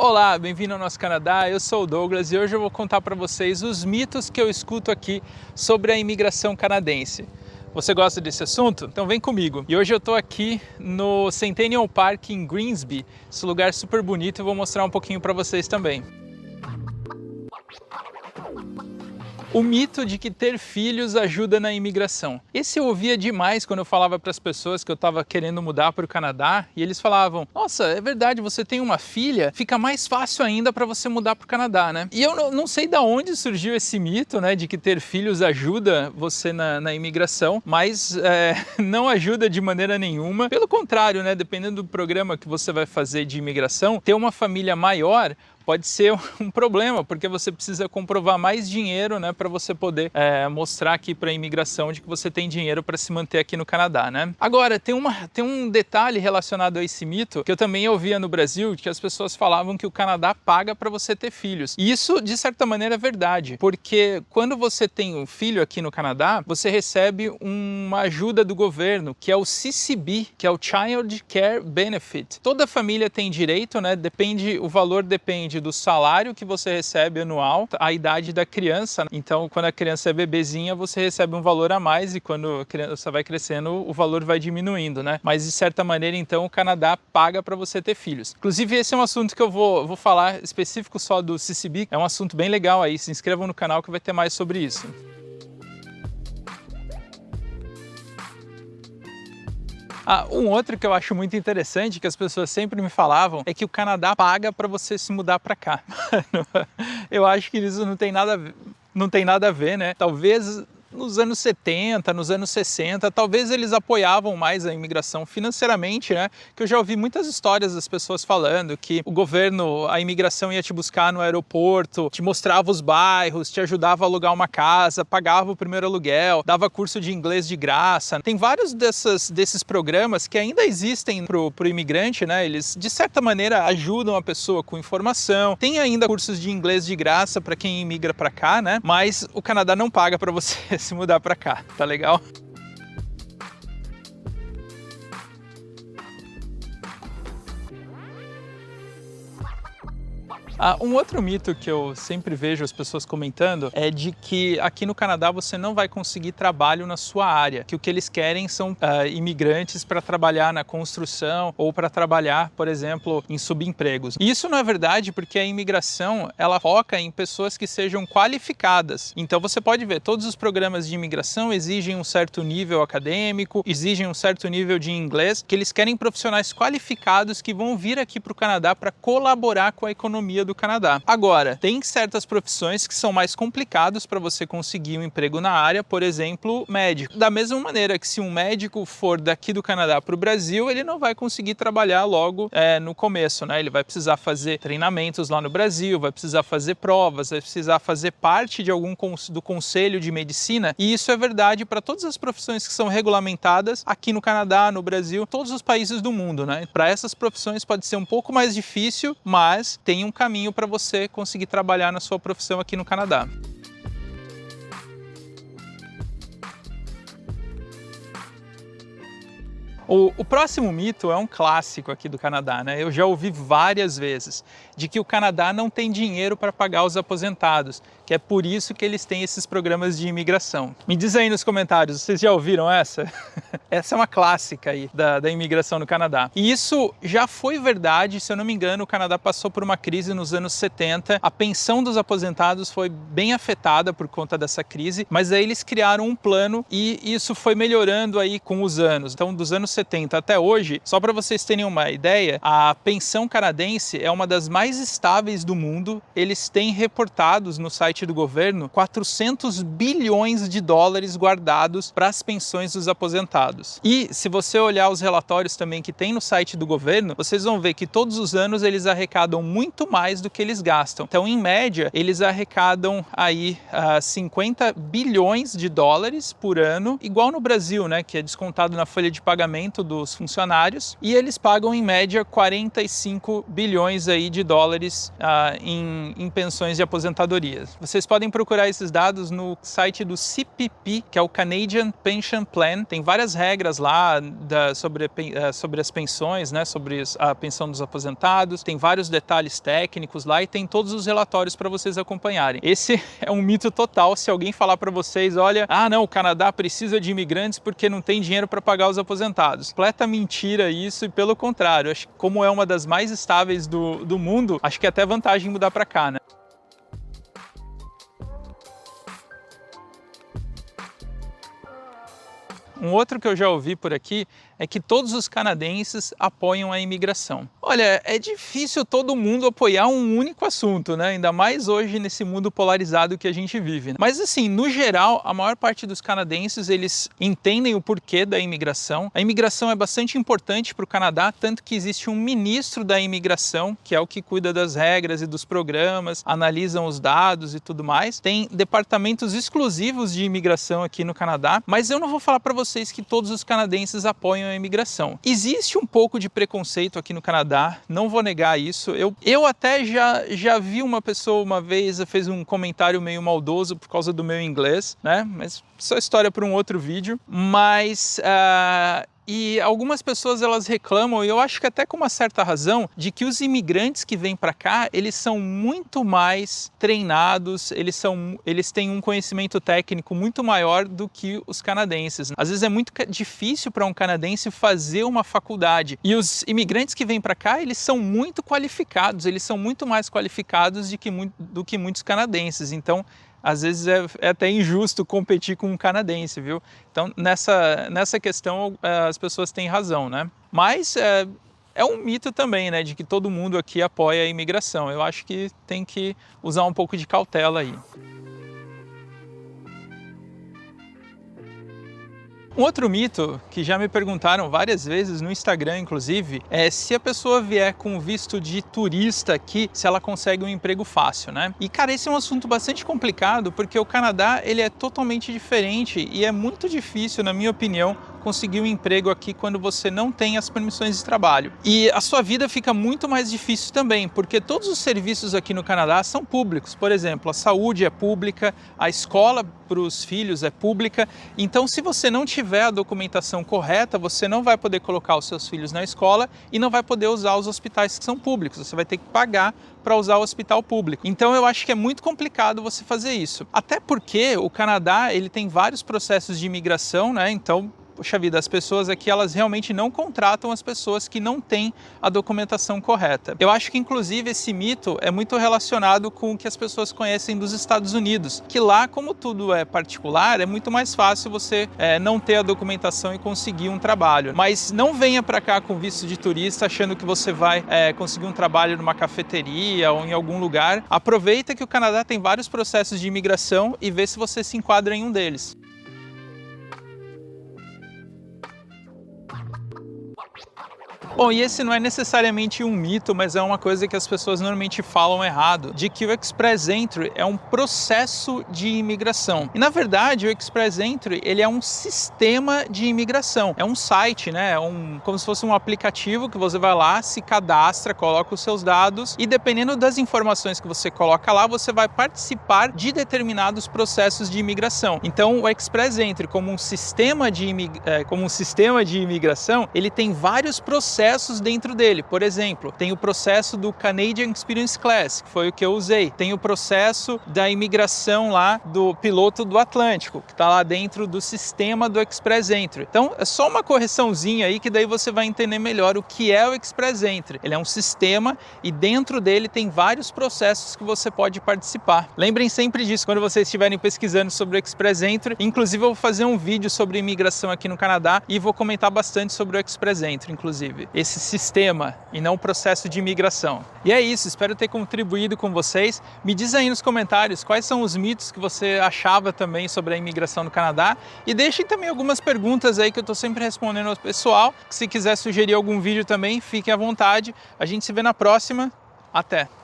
Olá, bem-vindo ao nosso Canadá, eu sou o Douglas e hoje eu vou contar para vocês os mitos que eu escuto aqui sobre a imigração canadense. Você gosta desse assunto? Então vem comigo. E hoje eu estou aqui no Centennial Park em Grimsby, esse lugar super bonito, e vou mostrar um pouquinho para vocês também. O mito de que ter filhos ajuda na imigração. Esse eu ouvia demais quando eu falava para as pessoas que eu estava querendo mudar para o Canadá e eles falavam: nossa, é verdade, você tem uma filha, fica mais fácil ainda para você mudar para o Canadá, né? E eu não sei de onde surgiu esse mito, né, de que ter filhos ajuda você na imigração, mas não ajuda de maneira nenhuma. Pelo contrário, né, dependendo do programa que você vai fazer de imigração, ter uma família maior pode ser um problema, porque você precisa comprovar mais dinheiro, né, para você poder mostrar aqui para a imigração de que você tem dinheiro para se manter aqui no Canadá, né? Agora, tem um detalhe relacionado a esse mito que eu também ouvia no Brasil, que as pessoas falavam que o Canadá paga para você ter filhos. E isso, de certa maneira, é verdade, porque quando você tem um filho aqui no Canadá, você recebe uma ajuda do governo, que é o CCB, que é o Child Care Benefit. Toda família tem direito, né? O valor depende do salário que você recebe anual, a idade da criança. Então, quando a criança é bebezinha, você recebe um valor a mais e quando a criança vai crescendo, o valor vai diminuindo, né? Mas, de certa maneira, então, o Canadá paga para você ter filhos. Inclusive, esse é um assunto que eu vou falar específico só do CCB. É um assunto bem legal aí. Se inscrevam no canal que vai ter mais sobre isso. Um outro que eu acho muito interessante, que as pessoas sempre me falavam, é que o Canadá paga para você se mudar para cá. Eu acho que isso não tem nada a ver, né? Talvez nos anos 70, nos anos 60, talvez eles apoiavam mais a imigração financeiramente, né? Que eu já ouvi muitas histórias das pessoas falando que o governo, a imigração ia te buscar no aeroporto, te mostrava os bairros, te ajudava a alugar uma casa, pagava o primeiro aluguel, dava curso de inglês de graça. Tem vários desses programas que ainda existem pro imigrante, né? Eles, de certa maneira, ajudam a pessoa com informação. Tem ainda cursos de inglês de graça para quem imigra para cá, né? Mas o Canadá não paga para você se mudar para cá, tá legal? Um outro mito que eu sempre vejo as pessoas comentando é de que aqui no Canadá você não vai conseguir trabalho na sua área, que o que eles querem são imigrantes para trabalhar na construção ou para trabalhar, por exemplo, em subempregos. E isso não é verdade, porque a imigração ela foca em pessoas que sejam qualificadas. Então você pode ver, todos os programas de imigração exigem um certo nível acadêmico, exigem um certo nível de inglês, que eles querem profissionais qualificados que vão vir aqui para o Canadá para colaborar com a economia do Canadá. Agora, tem certas profissões que são mais complicadas para você conseguir um emprego na área, por exemplo, médico. Da mesma maneira que se um médico for daqui do Canadá para o Brasil, ele não vai conseguir trabalhar logo no começo, né? Ele vai precisar fazer treinamentos lá no Brasil, vai precisar fazer provas, vai precisar fazer parte de do conselho de medicina, e isso é verdade para todas as profissões que são regulamentadas aqui no Canadá, no Brasil, todos os países do mundo, né? Para essas profissões pode ser um pouco mais difícil, mas tem um caminho para você conseguir trabalhar na sua profissão aqui no Canadá. O próximo mito é um clássico aqui do Canadá, né? Eu já ouvi várias vezes, de que o Canadá não tem dinheiro para pagar os aposentados, que é por isso que eles têm esses programas de imigração. Me diz aí nos comentários, vocês já ouviram essa? Essa é uma clássica aí da imigração no Canadá. E isso já foi verdade, se eu não me engano, o Canadá passou por uma crise nos anos 70, a pensão dos aposentados foi bem afetada por conta dessa crise, mas aí eles criaram um plano e isso foi melhorando aí com os anos. Então, dos anos 70 até hoje, só para vocês terem uma ideia, a pensão canadense é uma das mais estáveis do mundo. Eles têm reportados no site do governo 400 bilhões de dólares guardados para as pensões dos aposentados. E se você olhar os relatórios também que tem no site do governo, vocês vão ver que todos os anos eles arrecadam muito mais do que eles gastam. Então, em média, eles arrecadam aí 50 bilhões de dólares por ano, igual no Brasil, né, que é descontado na folha de pagamento 40% dos funcionários e eles pagam em média 45 bilhões aí de dólares em pensões de aposentadoria. Vocês podem procurar esses dados no site do CPP, que é o Canadian Pension Plan. Tem várias regras lá sobre as pensões, né, sobre a pensão dos aposentados, tem vários detalhes técnicos lá e tem todos os relatórios para vocês acompanharem. Esse é um mito total. Se alguém falar para vocês, olha, não, o Canadá precisa de imigrantes porque não tem dinheiro para pagar os aposentados. Completa mentira isso, e pelo contrário, acho que como é uma das mais estáveis do mundo, acho que é até vantagem mudar para cá, né? Um outro que eu já ouvi por aqui é que todos os canadenses apoiam a imigração. Olha, é difícil todo mundo apoiar um único assunto, né? Ainda mais hoje nesse mundo polarizado que a gente vive, né? Mas assim, no geral, a maior parte dos canadenses, eles entendem o porquê da imigração. A imigração é bastante importante para o Canadá, tanto que existe um ministro da imigração, que é o que cuida das regras e dos programas, analisam os dados e tudo mais. Tem departamentos exclusivos de imigração aqui no Canadá, mas eu não vou falar para vocês que todos os canadenses apoiam a imigração. Existe um pouco de preconceito aqui no Canadá, não vou negar isso. Eu até já vi uma pessoa uma vez, fez um comentário meio maldoso por causa do meu inglês, né? Mas só história para um outro vídeo. Mas e algumas pessoas elas reclamam, e eu acho que até com uma certa razão, de que os imigrantes que vêm para cá, eles são muito mais treinados, eles têm um conhecimento técnico muito maior do que os canadenses. Às vezes é muito difícil para um canadense fazer uma faculdade. E os imigrantes que vêm para cá, eles são muito qualificados, eles são muito mais qualificados do que muitos canadenses. Então, às vezes é até injusto competir com um canadense, viu? Então, nessa questão, as pessoas têm razão, né? Mas é um mito também, né? De que todo mundo aqui apoia a imigração. Eu acho que tem que usar um pouco de cautela aí. Um outro mito que já me perguntaram várias vezes no Instagram, inclusive, é se a pessoa vier com visto de turista aqui, se ela consegue um emprego fácil, né? E, cara, esse é um assunto bastante complicado, porque o Canadá, ele é totalmente diferente e é muito difícil, na minha opinião, conseguir um emprego aqui quando você não tem as permissões de trabalho. E a sua vida fica muito mais difícil também, porque todos os serviços aqui no Canadá são públicos. Por exemplo, a saúde é pública, a escola para os filhos é pública. Então, se você não tiver a documentação correta, você não vai poder colocar os seus filhos na escola e não vai poder usar os hospitais que são públicos. Você vai ter que pagar para usar o hospital público. Então eu acho que é muito complicado você fazer isso. Até porque o Canadá, ele tem vários processos de imigração, né? Então, poxa vida, as pessoas aqui, elas realmente não contratam as pessoas que não têm a documentação correta. Eu acho que, inclusive, esse mito é muito relacionado com o que as pessoas conhecem dos Estados Unidos, que lá, como tudo é particular, é muito mais fácil você não ter a documentação e conseguir um trabalho. Mas não venha para cá com visto de turista achando que você vai conseguir um trabalho numa cafeteria ou em algum lugar. Aproveita que o Canadá tem vários processos de imigração e vê se você se enquadra em um deles. Bom, e esse não é necessariamente um mito, mas é uma coisa que as pessoas normalmente falam errado, de que o Express Entry é um processo de imigração. E na verdade, o Express Entry, ele é um sistema de imigração. É um site, né? Como se fosse um aplicativo que você vai lá, se cadastra, coloca os seus dados e dependendo das informações que você coloca lá, você vai participar de determinados processos de imigração. Então, o Express Entry, como um sistema de imigração, ele tem vários processos dentro dele. Por exemplo, tem o processo do Canadian Experience Class, que foi o que eu usei. Tem o processo da imigração lá do piloto do Atlântico, que está lá dentro do sistema do Express Entry. Então, é só uma correçãozinha aí que daí você vai entender melhor o que é o Express Entry. Ele é um sistema e dentro dele tem vários processos que você pode participar. Lembrem sempre disso quando vocês estiverem pesquisando sobre o Express Entry. Inclusive, eu vou fazer um vídeo sobre imigração aqui no Canadá e vou comentar bastante sobre o Express Entry, inclusive. Esse sistema e não o processo de imigração. E é isso, espero ter contribuído com vocês. Me diz aí nos comentários quais são os mitos que você achava também sobre a imigração no Canadá e deixem também algumas perguntas aí que eu estou sempre respondendo ao pessoal. Se quiser sugerir algum vídeo também, fiquem à vontade. A gente se vê na próxima. Até!